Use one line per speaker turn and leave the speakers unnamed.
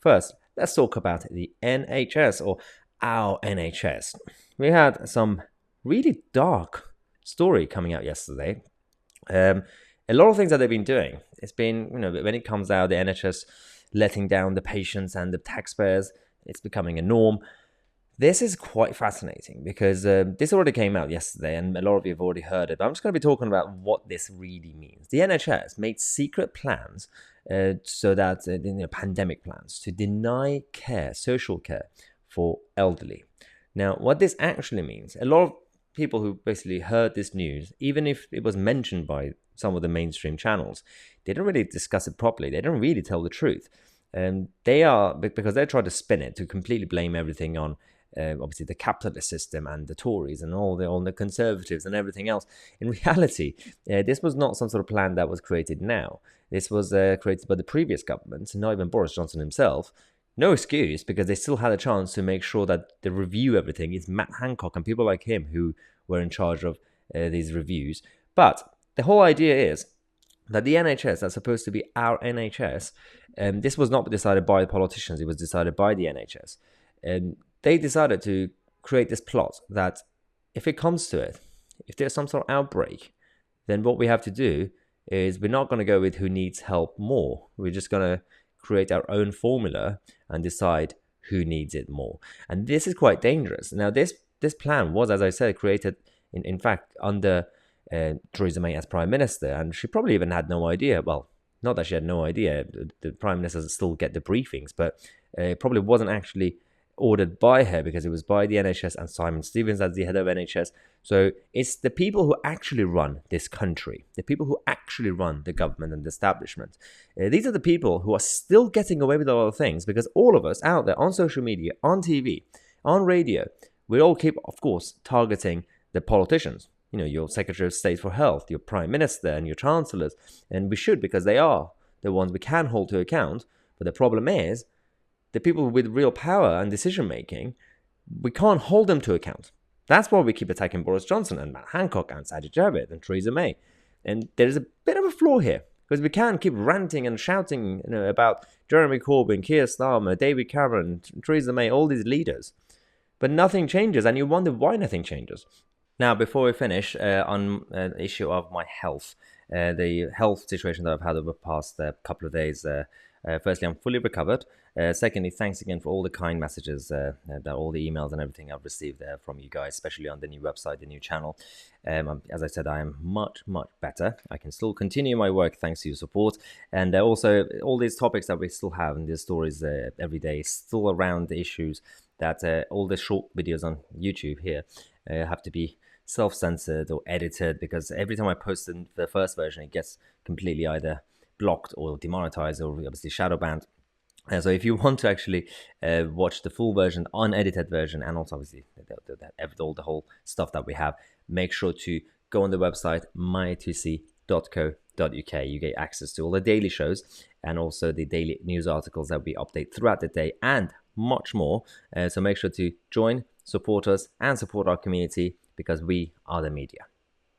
First, let's talk about the NHS, or our NHS. We had some really dark story coming out yesterday. A lot of things that they've been doing. It's been, when it comes out, the NHS letting down the patients and the taxpayers, it's becoming a norm. This is quite fascinating because this already came out yesterday and a lot of you have already heard it. But I'm just going to be talking about what this really means. The NHS made secret plans so that, pandemic plans to deny care, social care for elderly. Now, what this actually means, a lot of people who basically heard this news, even if it was mentioned by some of the mainstream channels, they don't really discuss it properly. They don't really tell the truth. Because they try to spin it to completely blame everything on obviously the capitalist system and the Tories and all the Conservatives and everything else. In reality, this was not some sort of plan that was created now. This was created by the previous government, not even Boris Johnson himself. No excuse, because they still had a chance to make sure that they review everything. It's Matt Hancock and people like him who were in charge of these reviews. But the whole idea is that the NHS, that's supposed to be our NHS, this was not decided by the politicians, it was decided by the NHS. They decided to create this plot that if it comes to it, if there's some sort of outbreak, then what we have to do is we're not going to go with who needs help more. We're just going to create our own formula and decide who needs it more. And this is quite dangerous. Now, this plan was, as I said, created, in fact, under Theresa May as Prime Minister, and she probably even had no idea. Well, not that she had no idea. The Prime Ministers still get the briefings, but it probably wasn't actually ordered by her because it was by the NHS and Simon Stevens as the head of NHS. So it's the people who actually run this country, the people who actually run the government and the establishment. These are the people who are still getting away with a lot of things because all of us out there on social media, on TV, on radio, we all keep, of course, targeting the politicians. Your Secretary of State for Health, your Prime Minister and your Chancellors. And we should, because they are the ones we can hold to account. But the problem is, the people with real power and decision-making, we can't hold them to account. That's why we keep attacking Boris Johnson and Matt Hancock and Sajid Javid and Theresa May. And there's a bit of a flaw here, because we can't keep ranting and shouting about Jeremy Corbyn, Keir Starmer, David Cameron, Theresa May, all these leaders. But nothing changes, and you wonder why nothing changes. Now, before we finish on the issue of my health, the health situation that I've had over the past couple of days, firstly, I'm fully recovered. Secondly, thanks again for all the kind messages, all the emails and everything I've received from you guys, especially on the new website, the new channel. As I said, I am much, much better. I can still continue my work thanks to your support. And also, all these topics that we still have in these stories every day, still around the issues that all the short videos on YouTube here have to be self-censored or edited, because every time I post in the first version, it gets completely either blocked or demonetized or obviously shadow banned. So if you want to actually watch the full version, unedited version, and also obviously all the whole stuff that we have, make sure to go on the website mytousi.co.uk. You get access to all the daily shows and also the daily news articles that we update throughout the day and much more. So make sure to join, support us, and support our community, because we are the media.